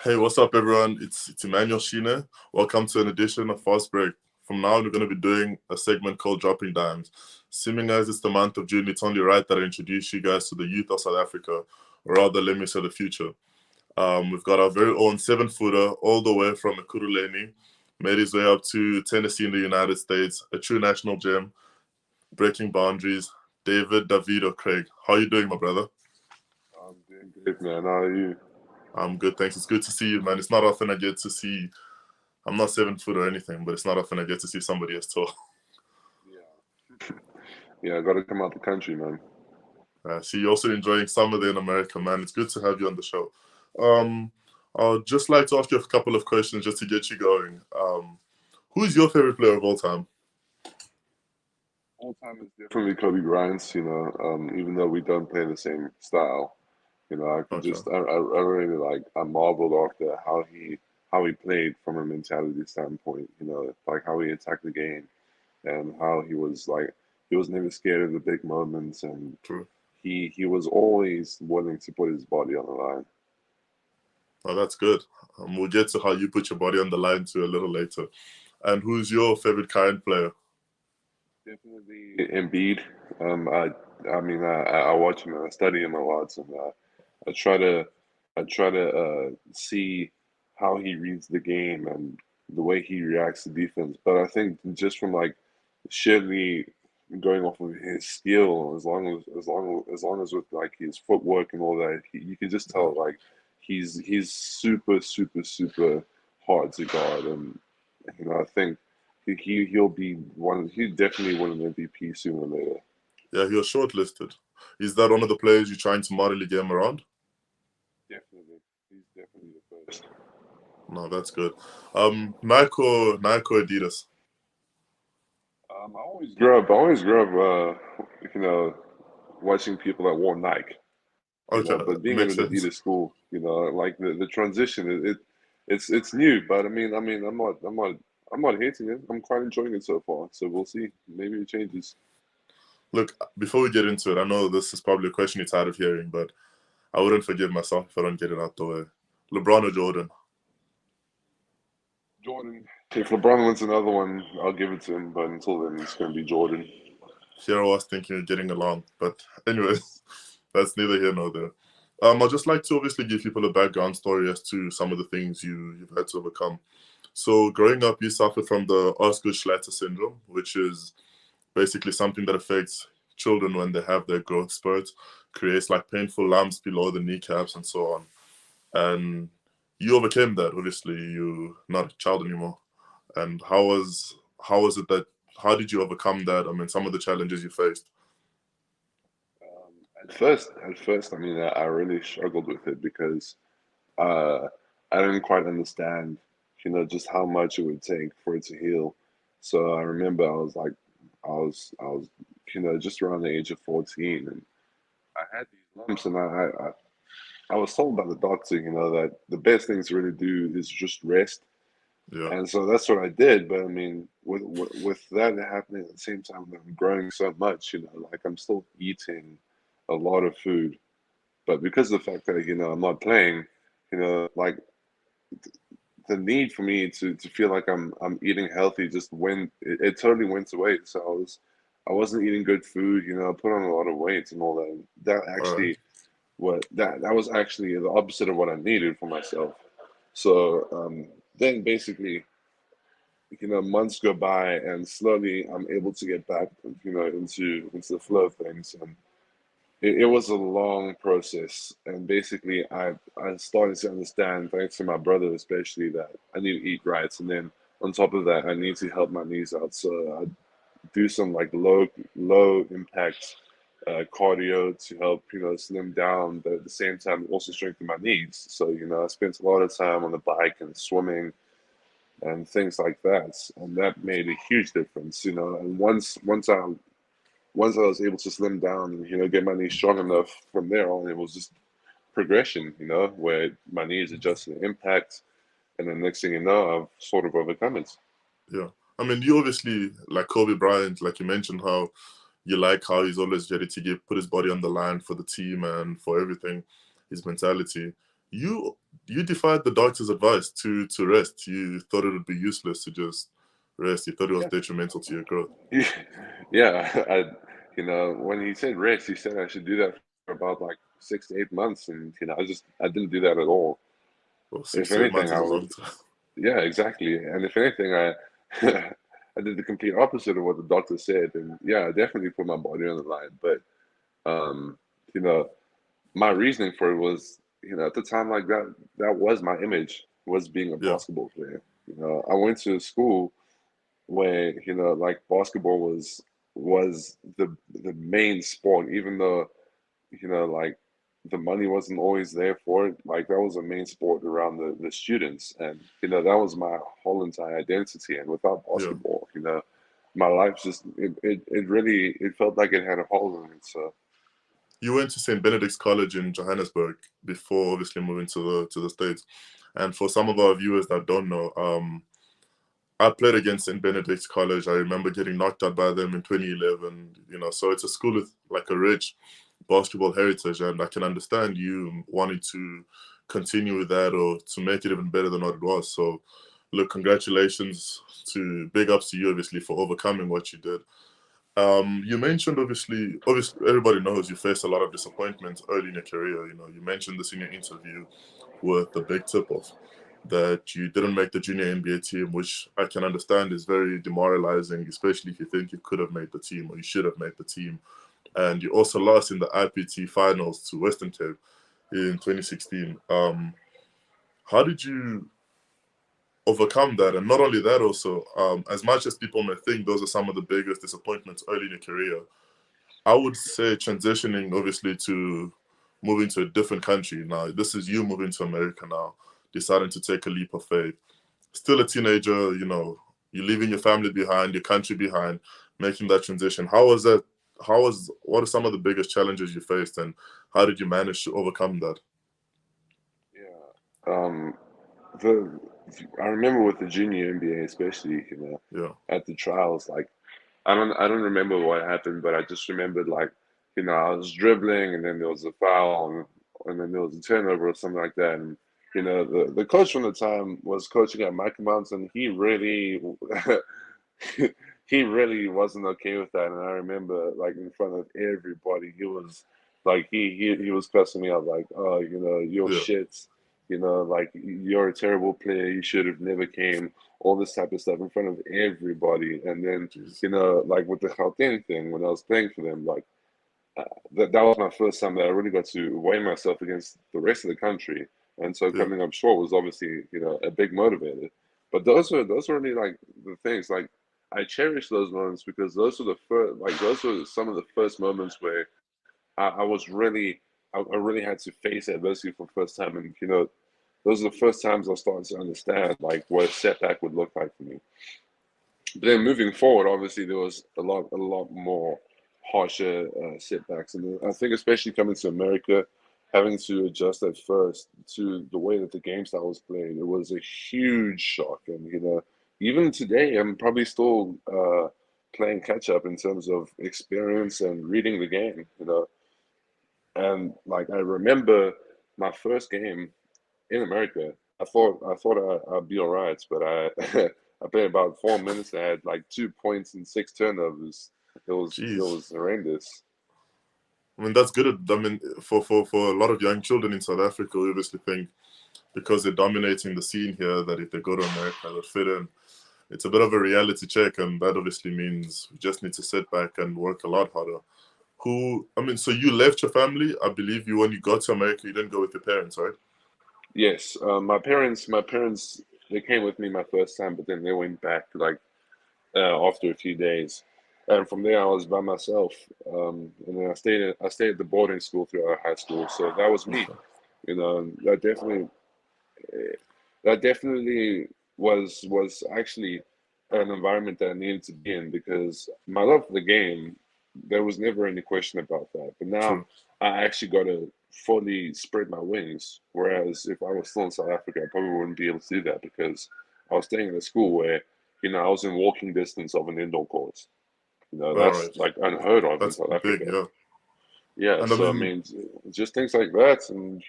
Hey, what's up, everyone? It's Emmanuel Shine. Welcome to an edition of Fast Break. From now on, we're going to be doing a segment called Dropping Dimes. Seeming as it's the month of June, it's only right that I introduce you guys to the youth of South Africa, or rather, let me say the future. We've got our very own seven-footer all the way from Ekurhuleni, made his way up to Tennessee in the United States, a true national gem, breaking boundaries. David Davido Craig. How are you doing, my brother? I'm doing great, man. How are you? I'm good, thanks. It's good to see you, man. It's not often I get to see. I'm not 7 foot or anything, but it's not often I get to see somebody as tall. Yeah. Yeah, I got to come out the country, man. See, you're also enjoying summer there in America, man. It's good to have you on the show. Um, I'd just like to ask you a couple of questions just to get you going. Who's your favorite player of all time? All time is definitely Kobe Bryant's, even though we don't play the same style. I could Okay. just, I really like, I marveled after how he played from a mentality standpoint, like how he attacked the game and how he was never scared of the big moments, and True. he was always willing to put his body on the line. Oh, that's good. We'll get to how you put your body on the line too a little later. And who's your favorite current player? Definitely Embiid. I watch him and I study him a lot, and I try to see how he reads the game and the way he reacts to defense. But I think just from like sheerly going off of his skill, as long as with like his footwork and all that, you can just tell like he's super super super hard to guard, and I think he'll be one. He'll definitely win an MVP sooner or later. Yeah, he was shortlisted. Is that one of the players you're trying to model your game around? Definitely, he's definitely the first. No, that's good. Nike or Adidas? I always grew up, watching people that wore Nike, Okay, but being at makes an sense. Adidas school, like the transition, it's new, but I'm not hating it. I'm quite enjoying it so far. So we'll see. Maybe it changes. Look, before we get into it, I know this is probably a question you're tired of hearing, but I wouldn't forgive myself if I don't get it out the way. LeBron or Jordan? Jordan. If LeBron wins another one, I'll give it to him. But until then, it's going to be Jordan. Here I was thinking of getting along, but anyways, that's neither here nor there. I'd just like to obviously give people a background story as to some of the things you've had to overcome. So, growing up, you suffered from the Osgood-Schlatter syndrome, which is basically something that affects children when they have their growth spurts, creates like painful lumps below the kneecaps and so on. And you overcame that. Obviously, you're not a child anymore. And how was it that how did you overcome that? I mean, some of the challenges you faced. At first, I really struggled with it because uh, I didn't quite understand, just how much it would take for it to heal. So I remember I was, just around the age of 14, and I had these lumps, and I was told by the doctor, that the best thing to really do is just rest. Yeah. And so that's what I did. But I mean, with that happening at the same time that I'm growing so much, like I'm still eating a lot of food. But because of the fact that, I'm not playing, like the need for me to feel like I'm eating healthy just went it totally went away. So I wasn't eating good food, I put on a lot of weight and all that. All right. That was actually the opposite of what I needed for myself. So then basically, months go by and slowly I'm able to get back, into the flow of things. And it was a long process. And basically I started to understand, thanks to my brother especially, that I need to eat right. And then on top of that, I need to help my knees out. So I do some like low impact cardio to help, slim down, but at the same time also strengthen my knees. So, I spent a lot of time on the bike and swimming and things like that, and that made a huge difference. And once I was able to slim down and, get my knees strong enough, from there on it was just progression, where my knees adjusted to impact, and then next thing you know, I've sort of overcome it. Yeah. I mean, you obviously like Kobe Bryant, like you mentioned how you like how he's always ready to put his body on the line for the team and for everything, his mentality. You you defied the doctor's advice to rest. You thought it would be useless to just rest. You thought it was Yeah, detrimental to your growth. yeah. When he said rest, he said I should do that for about like 6 to 8 months, and I didn't do that at all. Well, If 6 to 8 months anything, is I a would. long time. Yeah, exactly. And if anything, I I did the complete opposite of what the doctor said, and yeah, I definitely put my body on the line. But um, you know, my reasoning for it was, at the time like that was my image, was being a Yeah, basketball player. I went to a school where like basketball was the main sport, even though like the money wasn't always there for it. Like that was a main sport around the students, and that was my whole entire identity. And without yeah. basketball, my life just it really it felt like it had a hole in it. So You went to St Benedicts College in Johannesburg before obviously moving to the States. And for some of our viewers that don't know, I played against St Benedict's College. I remember getting knocked out by them in 2011. So it's a school with like a rich basketball heritage, and I can understand you wanting to continue with that or to make it even better than what it was. So, look, congratulations to big ups to you, obviously, for overcoming what you did. You mentioned obviously everybody knows you faced a lot of disappointments early in your career. You mentioned this in your interview with the big tip off that you didn't make the junior NBA team, which I can understand is very demoralizing, especially if you think you could have made the team or you should have made the team. And you also lost in the IPT finals to Western Cape in 2016. How did you overcome that? And not only that, also, as much as people may think those are some of the biggest disappointments early in your career, I would say transitioning obviously to moving to a different country. Now, this is you moving to America now, deciding to take a leap of faith. Still a teenager, you're leaving your family behind, your country behind, making that transition. How was that? What are some of the biggest challenges you faced, and how did you manage to overcome that? yeah, the I remember with the junior NBA, especially Yeah, at the trials, like I don't remember what happened, but I just remembered like I was dribbling and then there was a foul and then there was a turnover or something like that. And the coach from the time was coaching at Michael Mountain. He really he really wasn't okay with that. And I remember like in front of everybody, he was like he was cussing me out like, oh, you're yeah, shit, like you're a terrible player. You should have never came. All this type of stuff in front of everybody. And then jeez, like with the Gauteng thing, when I was playing for them, like that was my first time that I really got to weigh myself against the rest of the country. And so yeah, coming up short was obviously, a big motivator. But those are really like the things. Like I cherish those moments because those are the first, like those were some of the first moments where I was really, I really had to face adversity for the first time, and those are the first times I started to understand like what a setback would look like for me. But then moving forward, obviously there was a lot more harsher setbacks, and I think especially coming to America, having to adjust at first to the way that the game style was played, it was a huge shock. And even today, I'm probably still playing catch up in terms of experience and reading the game. And like I remember my first game in America, I thought I'd be all right, but I I played about 4 minutes and I had like 2 points and six turnovers. It jeez. was horrendous. I mean, that's good. I mean, for a lot of young children in South Africa, we obviously think because they're dominating the scene here that if they go to America, they'll fit in. It's a bit of a reality check, and that obviously means we just need to sit back and work a lot harder. I mean, so you left your family. I believe you when you got to America, you didn't go with your parents, right? Yes, my parents, they came with me my first time, but then they went back like after a few days, and from there I was by myself. And then I stayed at the boarding school throughout high school, so that was me. Okay. And that definitely was actually an environment that I needed to be in because my love for the game, there was never any question about that. But now True. I actually got to fully spread my wings. Whereas if I was still in South Africa, I probably wouldn't be able to do that because I was staying in a school where I was in walking distance of an indoor court. All That's right. like unheard of in That's South big, Africa. yeah. Yeah, And I so I mean, mean, just things like that, and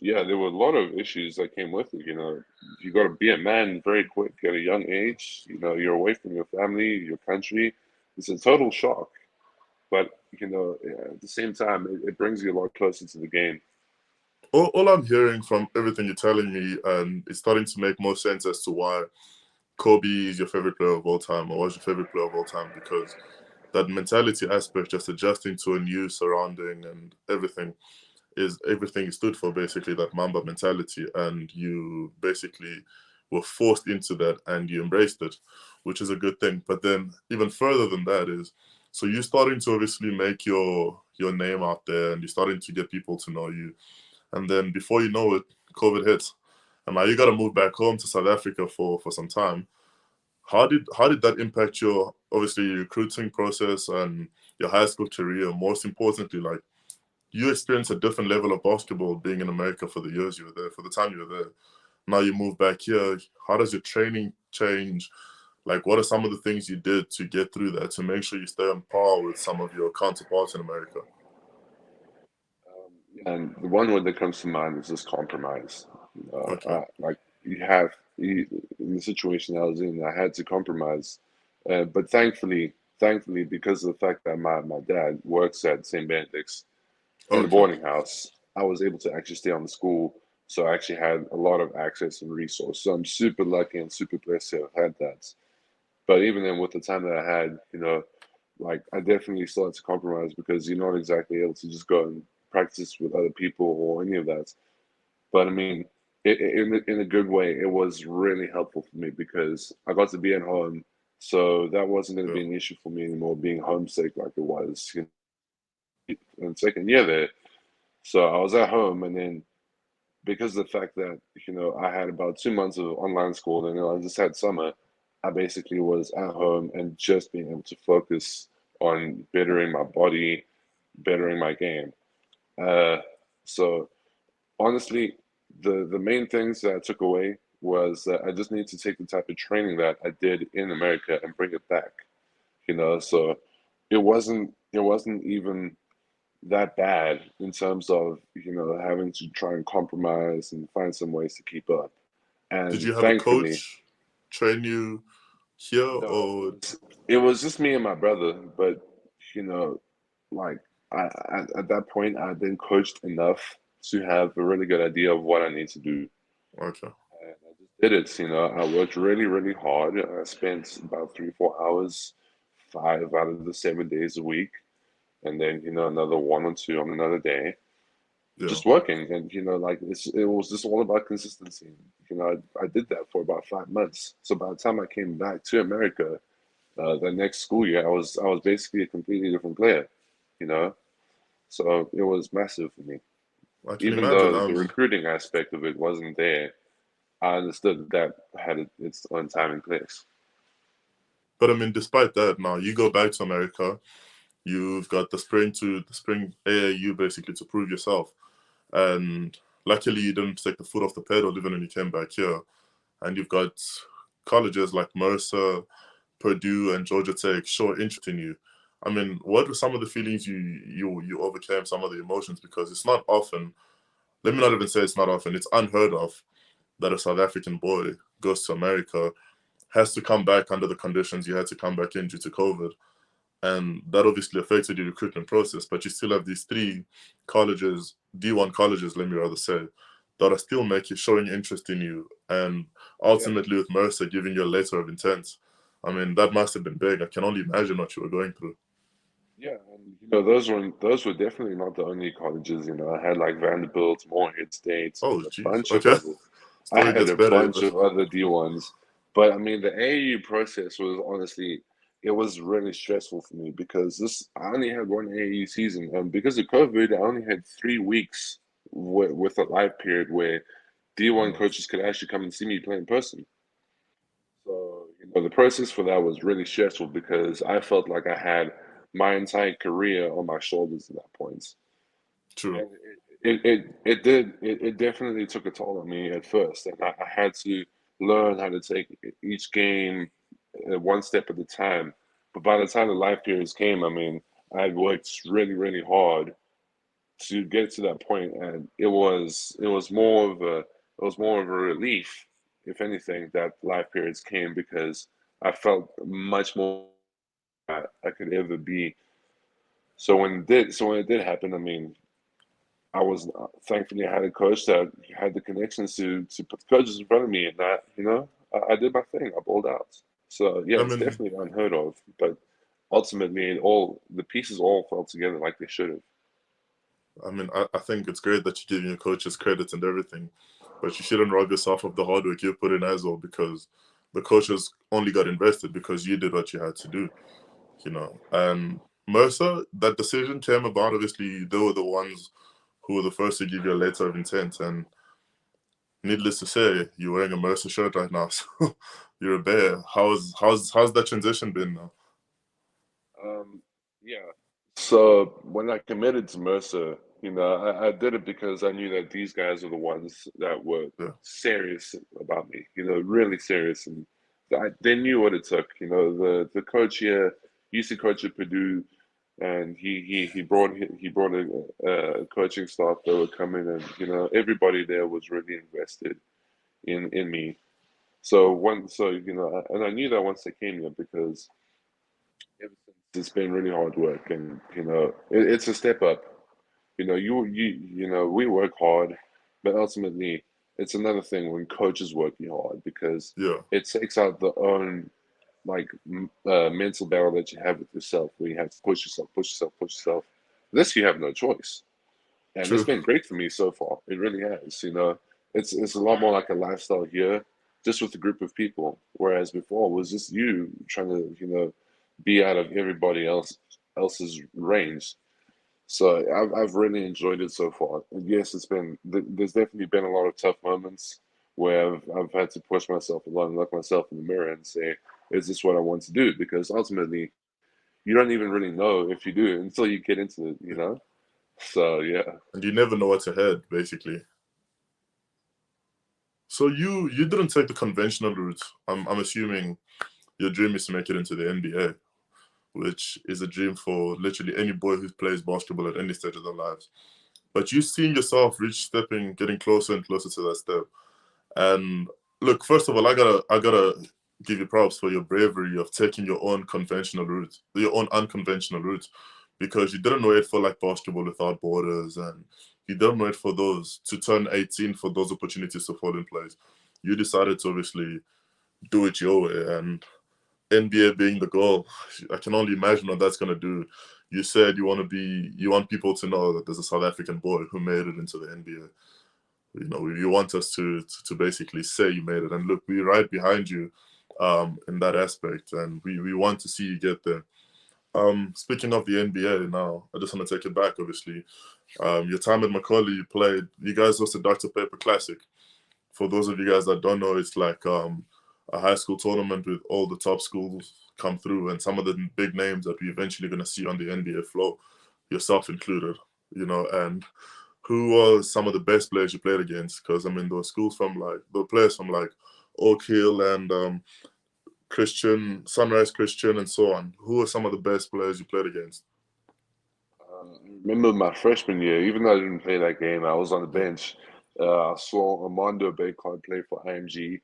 Yeah, there were a lot of issues that came with it. You got to be a man very quick at a young age. You're away from your family, your country. It's a total shock. But at the same time, it brings you a lot closer to the game. All I'm hearing from everything you're telling me, and it's starting to make more sense as to why Kobe is your favorite player of all time, or was your favorite player of all time, because that mentality aspect, just adjusting to a new surrounding and everything is stood for, basically that Mamba mentality, and you basically were forced into that and you embraced it, which is a good thing. But then even further than that is, so you're starting to obviously make your name out there, and you're starting to get people to know you, and then before you know it, COVID hits, and now you got to move back home to South Africa for some time. How did that impact your, obviously, your recruiting process and your high school career? Most importantly, like, you experienced a different level of basketball being in America for the years you were there, for the time you were there. Now you move back here. How does your training change? Like, what are some of the things you did to get through that, to make sure you stay on par with some of your counterparts in America? And the one word that comes to mind is just compromise. Okay. Like in the situation I was in, I had to compromise. But thankfully, because of the fact that my dad works at St Benedicts in the Okay. boarding house, I was able to actually stay on the school. So I actually had a lot of access and resource. So I'm super lucky and super blessed to have had that. But even then, with the time that I had, like I definitely still had to compromise because you're not exactly able to just go and practice with other people or any of that. But I mean, in a good way, it was really helpful for me because I got to be at home, so that wasn't going to Yeah. be an issue for me anymore, being homesick like it was in second year there. So I was at home, and then because of the fact that I had about 2 months of online school, and I just had summer, I basically was at home and just being able to focus on bettering my body, bettering my game. Uh, so honestly, the main things that I took away was that I just need to take the type of training that I did in America and bring it back. So it wasn't even that bad in terms of having to try and compromise and find some ways to keep up. Did And you have a thankfully, coach train you here, no, it or was it was just me and my brother. But you know, like at that point, I'd been coached enough to have a really good idea of what I need to do. okay? And I just did it. I worked really, really hard. I spent about 3, 4 hours, 5 out of the 7 days a week, and then another 1 or 2 on another day, Yeah. just working. And like it was just all about consistency. I did that for about 5 months. So by the time I came back to America, the next school year, I was basically a completely different player. You know, so it was massive for me. I can Even imagine. though the recruiting aspect of it wasn't there, I understood that had its own time and place. But I mean, despite that, now you go back to America. You've got the spring AAU basically to prove yourself, and luckily you didn't take the foot off the pedal even when you came back here. And you've got colleges like Mercer, Purdue, and Georgia Tech show interest in you. I mean, what were some of the feelings you overcame, some of the emotions? Because it's not often. Let me not even say it's not often. It's unheard of that a South African boy goes to America, has to come back under the conditions you had to come back in due to COVID, and that obviously affected your recruitment process. But you still have these three colleges, D1 colleges, let me rather say, that are still making showing interest in you, and Yeah, ultimately with Mercer giving you a letter of intent. I mean, that must have been big. I can only imagine what you were going through. yeah, and those were definitely not the only colleges. I had like Vanderbilt, Morehead State, Oh, and a geez. bunch of Okay. other. I Story had gets a better bunch even. of other D1s, but I mean the AAU process was honestly it was really stressful for me because this I only had one AAU season, and because of COVID, I only had 3 weeks with a live period where D1 Oh, coaches could actually come and see me play in person. So, the process for that was really stressful because I felt like I had my entire career on my shoulders at that point. true. And it definitely took a toll on me at first. And I had to learn how to take each game one step at a time. But by the time the life periods came, I mean, I had worked really, really hard to get to that point, and it was more of a relief, if anything, that life periods came, because I felt much more I could ever be. So when it did happen, I mean, I was thankfully I had a coach that had the connections to put the coaches in front of me, and that I did my thing. I balled out. So yeah, I it's mean, definitely unheard of, but ultimately, all the pieces all fell together like they should have. I think it's great that you're giving your coaches credit and everything, but you shouldn't rob yourself of the hard work you put in as well, because the coaches only got invested because you did what you had to do, And Mercer, that decision came about. Obviously, they were the ones who were the first to give you a letter of intent, and needless to say, you're wearing a Mercer shirt right now, so you're a bear. How's that transition been now? Um, yeah. So when I committed to Mercer, I did it because I knew that these guys are the ones that were Yeah, serious about me, really serious. And they knew what it took. The coach here used to coach at Purdue, and he brought a coaching staff that would come in, and everybody there was really invested in me. And I knew that once they came here, because ever since it's been really hard work, and it's a step up. We work hard, but ultimately it's another thing when coaches work you hard, because yeah, it takes out the own, like, mental battle that you have with yourself, where you have to push yourself, push yourself, push yourself. This you have no choice, and it's true. been great for me so far. It really has. It's a lot more like a lifestyle here, just with a group of people. Whereas before it was just you trying to be out of everybody else's range. So I've really enjoyed it so far. And yes, there's definitely been a lot of tough moments where I've had to push myself a lot and look myself in the mirror and say, is this what I want to do? Because ultimately, you don't even really know if you do until you get into it. So yeah. And you never know what's ahead, basically. So you didn't take the conventional route. I'm assuming your dream is to make it into the NBA, which is a dream for literally any boy who plays basketball at any stage of their lives. But you seeing yourself getting closer and closer to that step. And look, first of all, I gotta give you props for your bravery of taking your own unconventional route, because you didn't wait for like basketball without borders, and you didn't wait for those to turn 18 for those opportunities to fall in place. You decided to obviously do it your way, and NBA being the goal, I can only imagine what that's gonna do. You said you want people to know that there's a South African boy who made it into the NBA. You want us to basically say you made it, and look, we're right behind you in that aspect, and we want to see you get there. Speaking of the NBA now, I just want to take it back, obviously. Your time at Macaulay, you guys hosted Dr. Paper Classic. For those of you guys that don't know, it's like a high school tournament with all the top schools come through, and some of the big names that we're eventually going to see on the NBA floor, yourself included, and who was some of the best players you played against? Because I mean, there were players from like Oak Hill and Sunrise Christian, and so on. Who were some of the best players you played against? I remember my freshman year, even though I didn't play that game, I was on the Yeah. bench. I saw Armando Baycott play for IMG,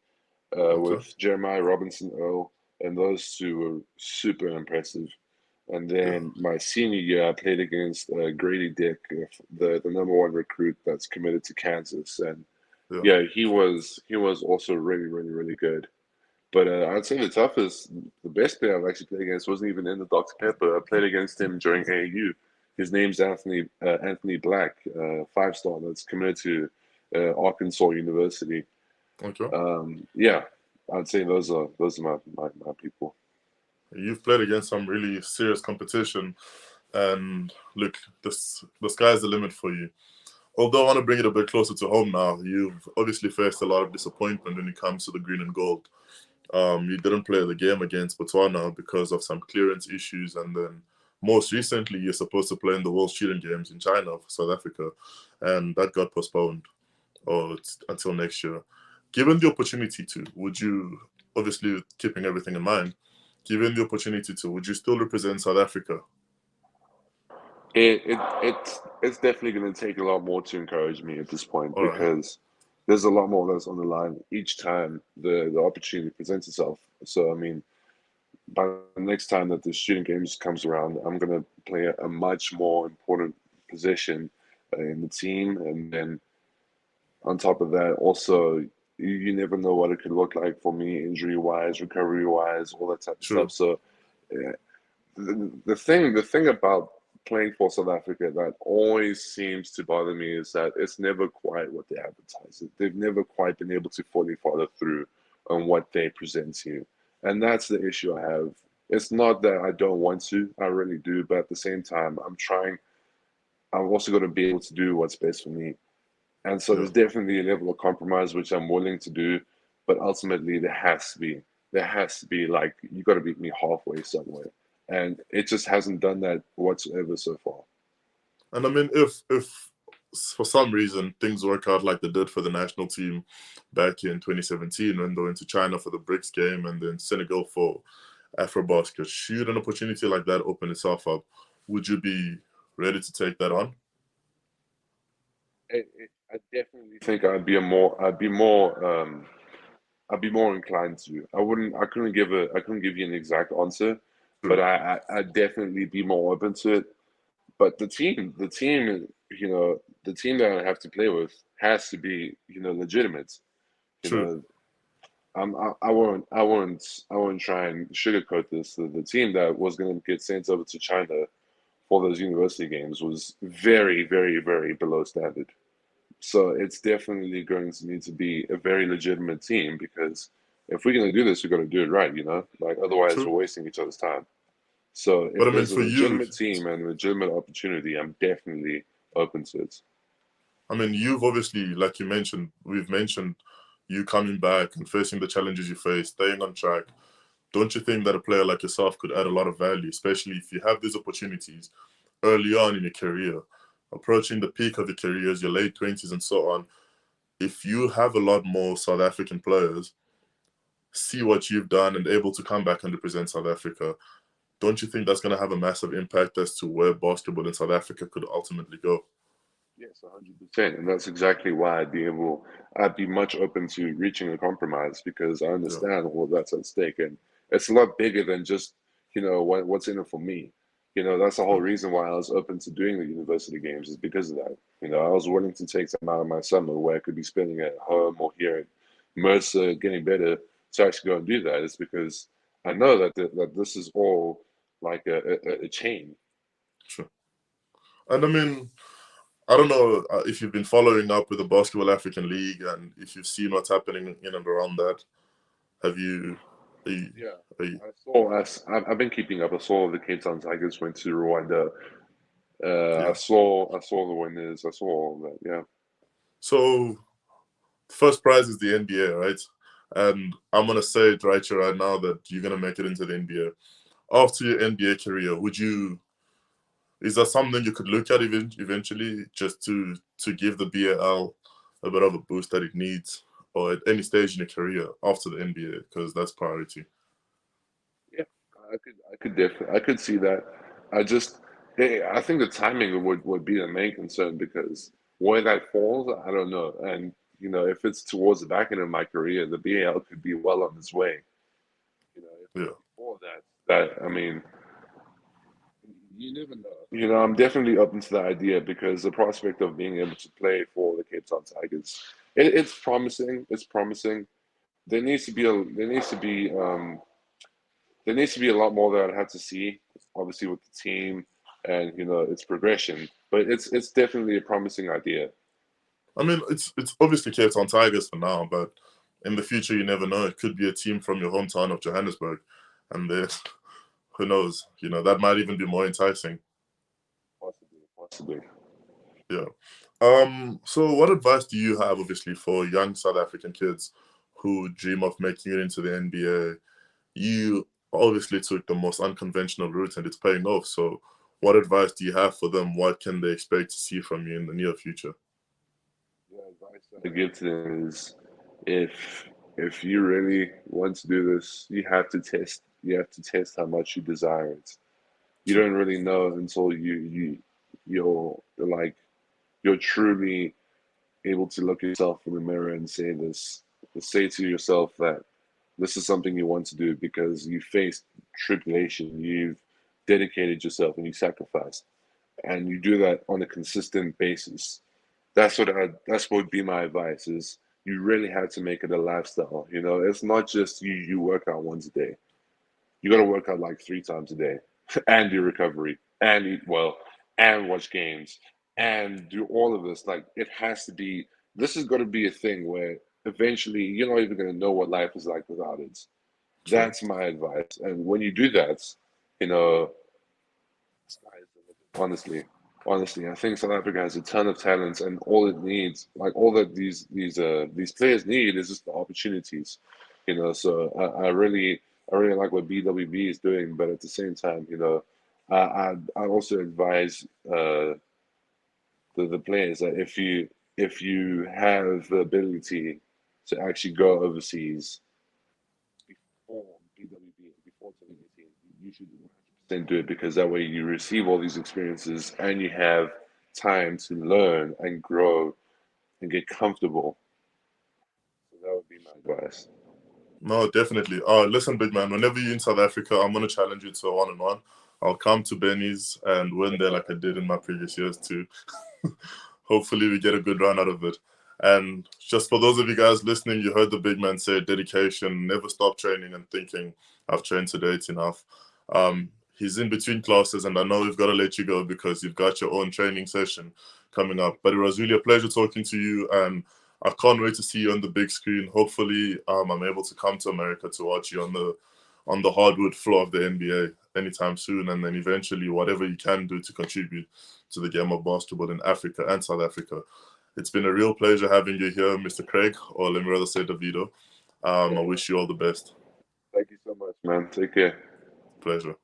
Okay. with Jeremiah Robinson Earl, and those two were super impressive. And Yeah. then my senior year, I played against Grady Dick, the number one recruit that's committed to Kansas, and Yeah. yeah, he was also really, really, really good. But I'd say the best player I've actually played against wasn't even in the Dr. Pepper. I played against him during AAU. His name's Anthony Black, 5-star that's committed to Arkansas University. Okay. Yeah, I'd say those are my people. You've played against some really serious competition, and look, the sky's the limit for you. Although I want to bring it a bit closer to home now, you've obviously faced a lot of disappointment when it comes to the green and gold. You didn't play the game against Botswana because of some clearance issues, and then most recently you're supposed to play in the World Student Games in China for South Africa, and that got postponed until next year. Given the opportunity to, would you, obviously keeping everything in mind, given the opportunity to, would you still represent South Africa? It's definitely going to take a lot more to encourage me at this point All right. because there's a lot more that's on the line each time the opportunity presents itself. So I mean, by the next time that the student games comes around, I'm going to play a much more important position in the team, and then on top of that, also you never know what it could look like for me, injury wise, recovery wise, all that type of stuff. True. So. Yeah, the thing about playing for South Africa that always seems to bother me is that it's never quite what they advertise. They've never quite been able to fully follow through on what they present to you, and that's the issue I have. It's not that I don't want to, I really do, but at the same time, I'm trying. I'm also going to be able to do what's best for me, and so Yeah. there's definitely a level of compromise which I'm willing to do, but ultimately there has to be like you got to meet me halfway somewhere, and it just hasn't done that whatsoever so far. And I mean, if for some reason things work out like they did for the national team back in 2017 when they went to China for the BRICS game and then Senegal for AfroBasket, should an opportunity like that open itself up, would you be ready to take that on? I definitely think I'd be more inclined to. I couldn't give you an exact answer, but True. I'd definitely be more open to it. But the team that I have to play with has to be, legitimate. You True. know, I won't try and sugarcoat this. The team that was going to get sent over to China for those university games was very, very, very below standard. So it's definitely going to need to be a very legitimate team because if we're going to do this, we're going to do it right. Like otherwise we're True. wasting each other's time. So But if I mean, there's a for you, legitimate team and a legitimate opportunity, I'm definitely open to it. I mean, you've obviously, like you mentioned, we've mentioned you coming back and facing the challenges you face, staying on track. Don't you think that a player like yourself could add a lot of value, especially if you have these opportunities early on in your career, approaching the peak of your careers, your late 20s and so on? If you have a lot more South African players see what you've done and able to come back and represent South Africa, don't you think that's going to have a massive impact as to where basketball in South Africa could ultimately go? Yes, 100%. And that's exactly why I'd be much open to reaching a compromise because I Yeah, understand all that's at stake. And it's a lot bigger than just, what's in it for me. That's the whole true, reason why I was open to doing the university games is because of that. I was willing to take some out of my summer where I could be spending at home or here at Mercer getting better to actually go and do that. It's because I know that this is all like a chain. true. And I mean, I don't know if you've been following up with the Basketball African League and if you've seen what's happening in and around that. Have you? Are you, Yeah, are you I've been keeping up. I saw the Cape Town Tigers went to Rwanda. I yeah. saw the winners. I saw all of that. Yeah. So first prize is the NBA, right? And I'm gonna say it right here, right now, that you're gonna make it into the NBA. After your NBA career, would you? Is that something you could look at eventually, just to give the BAL a bit of a boost that it needs, or at any stage in your career after the NBA, because that's priority. Yeah, I could see that. I just, I think the timing would be the main concern because where that falls, I don't know. And if it's towards the back end of my career, the BAL could be well on its way. If it's Yeah. before that I mean, you never know. I'm definitely open to the idea because the prospect of being able to play for the Cape Town Tigers, it's promising. It's promising. There needs to be a lot more that I'd have to see, obviously with the team and its progression. But it's definitely a promising idea. I mean, it's obviously Cape Town Tigers for now, but in the future, you never know. It could be a team from your hometown of Johannesburg, and then who knows? That might even be more enticing. Possibly, possibly. Yeah. So what advice do you have, obviously, for young South African kids who dream of making it into the NBA? You obviously took the most unconventional route and it's paying off. So what advice do you have for them? What can they expect to see from you in the near future? The advice that I give to them is if you really want to do this, you have to test. You have to test how much you desire it. You True. don't really know until you're truly able to look yourself in the mirror and say to yourself that this is something you want to do because you faced tribulation, you've dedicated yourself and you sacrificed, and you do that on a consistent basis. That's what would be my advice is you really have to make it a lifestyle. It's not just you work out once a day. You got to work out like 3 times a day and do recovery and eat well and watch games and do all of this. Like it has to be, this is going to be a thing where eventually you're not even going to know what life is like without it. True. That's my advice. And when you do that, you know, honestly, honestly, I think South Africa has a ton of talents, and all it needs, like all that these players need, is just the opportunities. So I really like what BWB is doing, but at the same time, I also advise the players that if you have the ability to actually go overseas before BWB, before 2018, you should 100% do it, because that way you receive all these experiences and you have time to learn and grow and get comfortable. So that would be my advice. No, definitely. Listen, big man, whenever you're in South Africa, I'm going to challenge you to a one-on-one. I'll come to Benny's and win there like I did in my previous years too. Hopefully we get a good run out of it. And just for those of you guys listening, you heard the big man say dedication, never stop training and thinking, I've trained today, it's enough. He's in between classes, and I know we've got to let you go because you've got your own training session coming up. But it was really a pleasure talking to you, and I can't wait to see you on the big screen. Hopefully, I'm able to come to America to watch you on the hardwood floor of the NBA anytime soon, and then eventually whatever you can do to contribute to the game of basketball in Africa and South Africa. It's been a real pleasure having you here, Mr. Craig, or let me rather say Davido. I wish you all the best. Thank you so much, man. Take care. Pleasure.